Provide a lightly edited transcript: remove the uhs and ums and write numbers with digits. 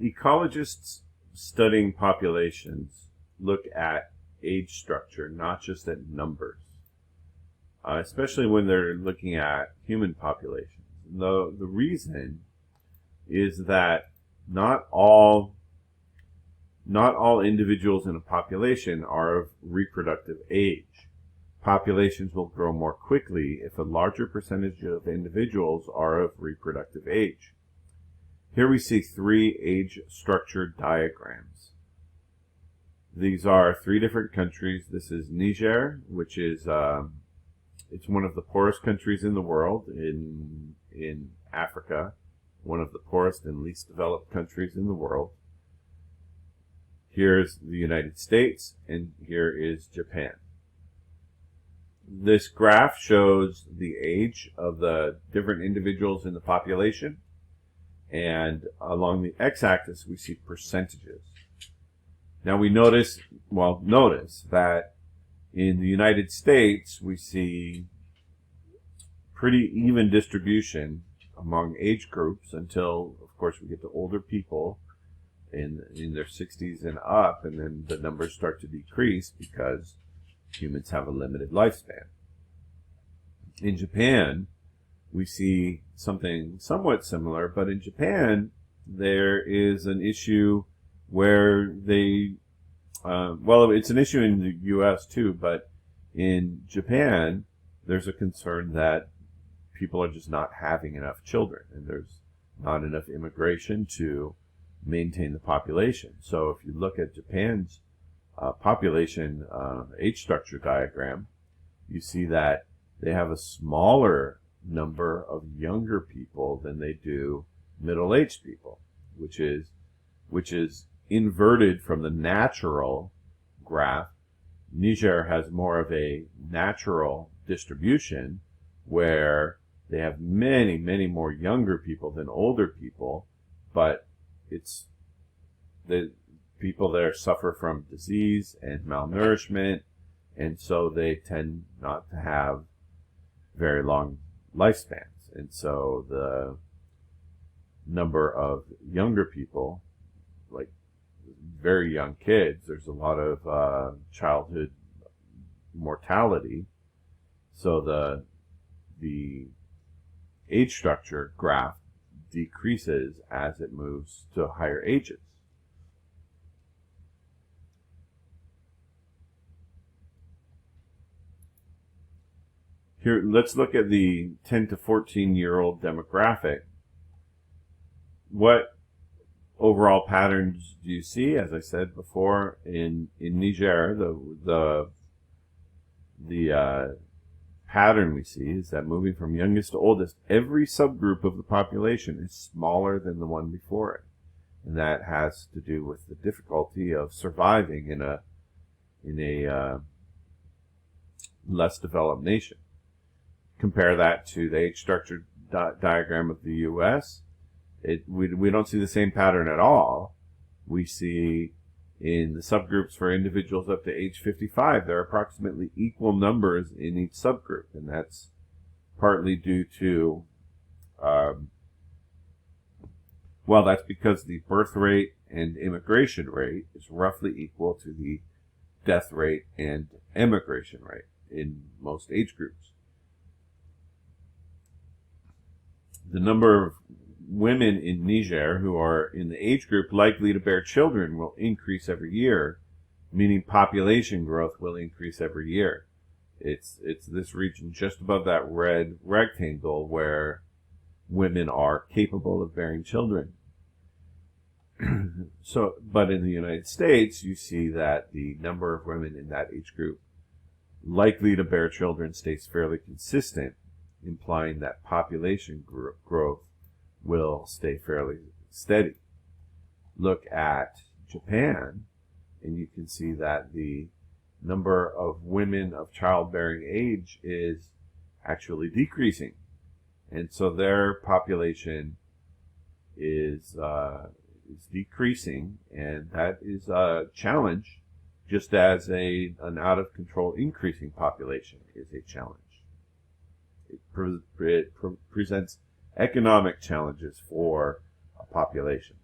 Ecologists studying populations look at age structure, not just at numbers, especially when they're looking at human populations. The reason is that not all individuals in a population are of reproductive age. Populations will grow more quickly if a larger percentage of individuals are of reproductive age. Here we see three age structure diagrams. These are three different countries. This is Niger, which is it's one of the poorest countries in the world in Africa, one of the poorest and least developed countries in the world. Here's the United States, and here is Japan. This graph shows the age of the different individuals in the population, and along the x-axis we see percentages. Now we notice that in the United States we see pretty even distribution among age groups until, of course, we get to older people in their 60s and up, and then the numbers start to decrease because humans have a limited lifespan. In Japan, we see something somewhat similar, but in Japan, there is an issue where it's an issue in the U.S. too, but in Japan, there's a concern that people are just not having enough children, and there's not enough immigration to maintain the population. So if you look at Japan's population age structure diagram, you see that they have a smaller number of younger people than they do middle-aged people, which is inverted from the natural graph. Niger has more of a natural distribution where they have many, many more younger people than older people, but it's the people there suffer from disease and malnourishment, and so they tend not to have very long lifespans. And so the number of younger people, like very young kids, there's a lot of childhood mortality. So the age structure graph decreases as it moves to higher ages. Here, let's look at the 10 to 14-year-old demographic. What overall patterns do you see? As I said before, in Niger, the pattern we see is that moving from youngest to oldest, every subgroup of the population is smaller than the one before it. And that has to do with the difficulty of surviving in a less developed nation. Compare that to the age structure diagram of the U.S. We don't see the same pattern at all. We see in the subgroups for individuals up to age 55, there are approximately equal numbers in each subgroup, and that's partly due to, that's because the birth rate and immigration rate is roughly equal to the death rate and emigration rate in most age groups. The number of women in Niger who are in the age group likely to bear children will increase every year, meaning population growth will increase every year. It's this region just above that red rectangle where women are capable of bearing children. But in the United States, you see that the number of women in that age group likely to bear children stays fairly consistent, implying that population growth will stay fairly steady. Look at Japan, and you can see that the number of women of childbearing age is actually decreasing. And so their population is decreasing, and that is a challenge, just as an out-of-control increasing population is a challenge. It presents economic challenges for a population.